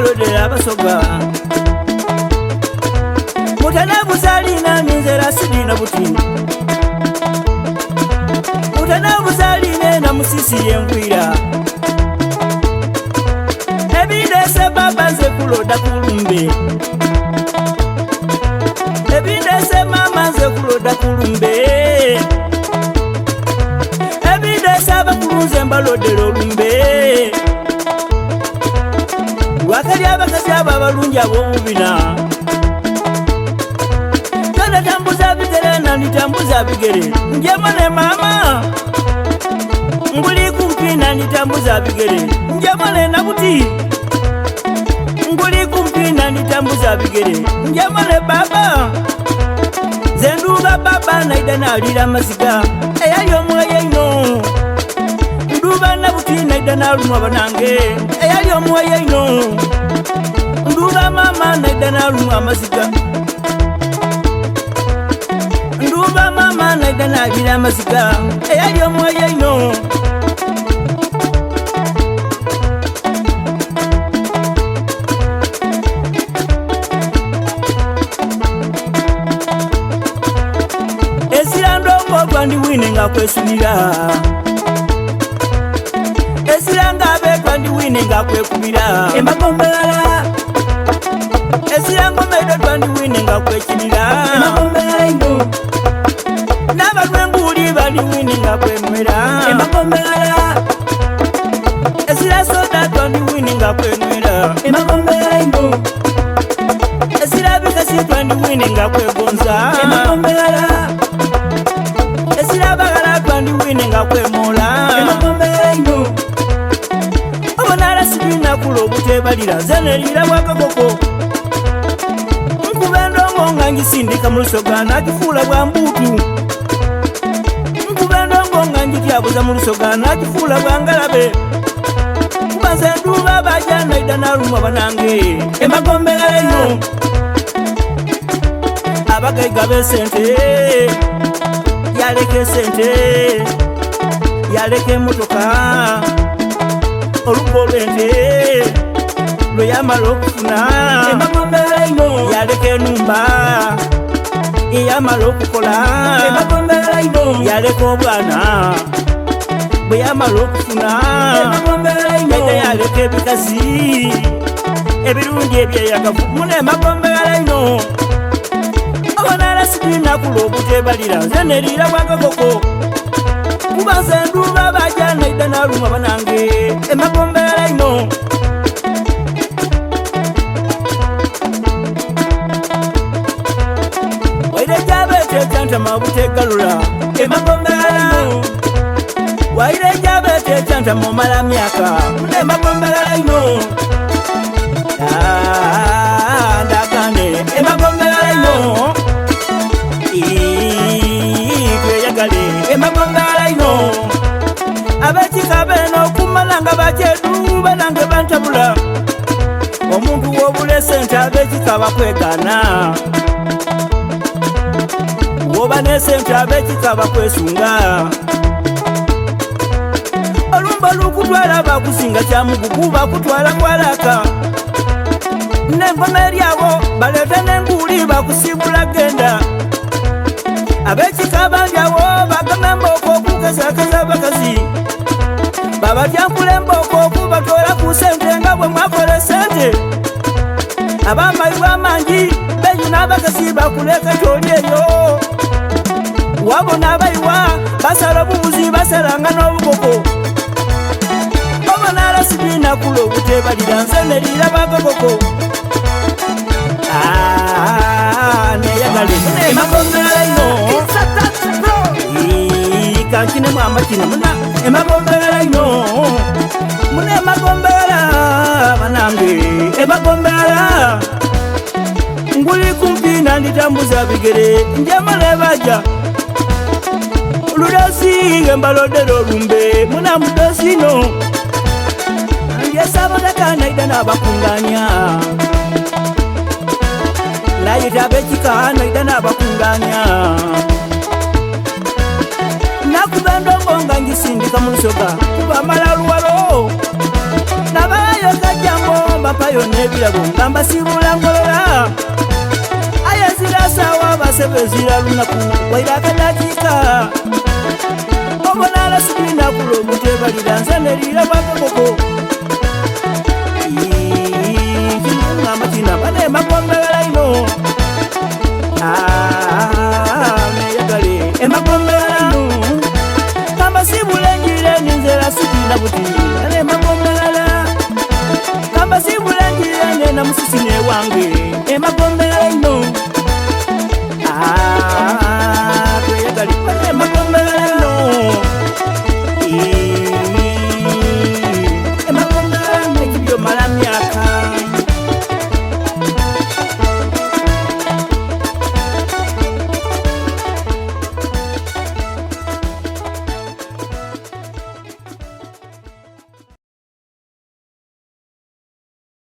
balode abasoga mutana buzalina ninzera sidina butini mutana buzaline na musisi yengwira ebindese baba nze kuloda kulumbe ebindese mama nze kuloda kulumbe ebindese abakulunze mbalodera olumbe wakali abakazi abo abalungi ab'obubina kana tambuza bigere nanitambuza bigere njema ne mama nguli kumpi nanitambuza bigere njema ne nabuti nguli kumpi nanitambuza bigere njema ne baba zenduga baba naida nalira maziga eyali omwoyo ino nduba nabuti naida nalumwa banange eyali omwoyo ino nduba mama naida nalumwa maziga nduba mama naida nalira maziga eyali omwoyo ino Twandi wine nga kwesunira esiranga abe twandi wine nga kwekubira emagombera esiranga medo twandi wine nga kwekinira emagombera ino n'abalwembuli bali wine nga kwenwera emagombera esira soda twandi wine nga kwenwera emagombera ino esira bikasi twandi wine nga kwegonza emagombera esirabagala twandi wine nga kwemola emagombera ino obonala sibina kula obutebalira zenerira bwakakoko nkuba endongo nga ngisindika mu lusoga nakifuula bwa mbuutu nkuba endongo nga ngityabuza mu lusoga nakifuula bwa ngalabe kuba nze nduba baja naida nalumwa banange emagombera ino abagaiga b'esente yaleke sente yaleke motoka olugo lwente lwe yamala okufuna emagombera ino yaleke numba yamala okukola emagombera ino yaleke obwana bwe yamala okufuna emagombera ino yaleke ebikazi ebirungi ebyeyagavu muna emagombera ino obonala sibina kula obutebalira nze nerira bwakakoko kuba nze nduba baja naida nalumwa banange emagombera ino waire jabetekyantama butegalula emagombera ino waire jabetekyantama omala myaka emagombera ino ndagane emagombera ino emagombera ino abekika beno okumala nga bakyedu banange bantabula omuntu wobula esente abekika bakwegana woba nesente abekika bakwesunga olumba lukutwala bakusinga kyamugugu bakutwala kwalaka nengoma eryabo balete nenguli bakusibula genda abekika bandyawo bagamba emboko okukesakesa bakazi babatyankula emboko okubatoola ku sente nga bwe mwakola sente abamayiwa amangi benyuna abakazi bakuleka kyoli eyo wabona abayiwa basala obubuzi basalanga n'obukoko obonala sibina kula obutebalira nze nerira bakakoko neyagale emagombera ino kankine mwamakina muna emagombera ino muna emagombera banange emagombera nguli kumpi nanditambuza bigere njamale baja ludosi ngembalodera olumbe muna mudosi no yesaboneka naida nabakunganya nayita abekika naida nabakunganya nakuba endongo nga ngisindika mu lusoga kuba mala luwalo nabayo kajjango payo nebirabo ngamba sibula ngolola ayazira sawa basebezira lunaku wairaka dakika obonala sibina kulo mutebalira nze nerira bakoko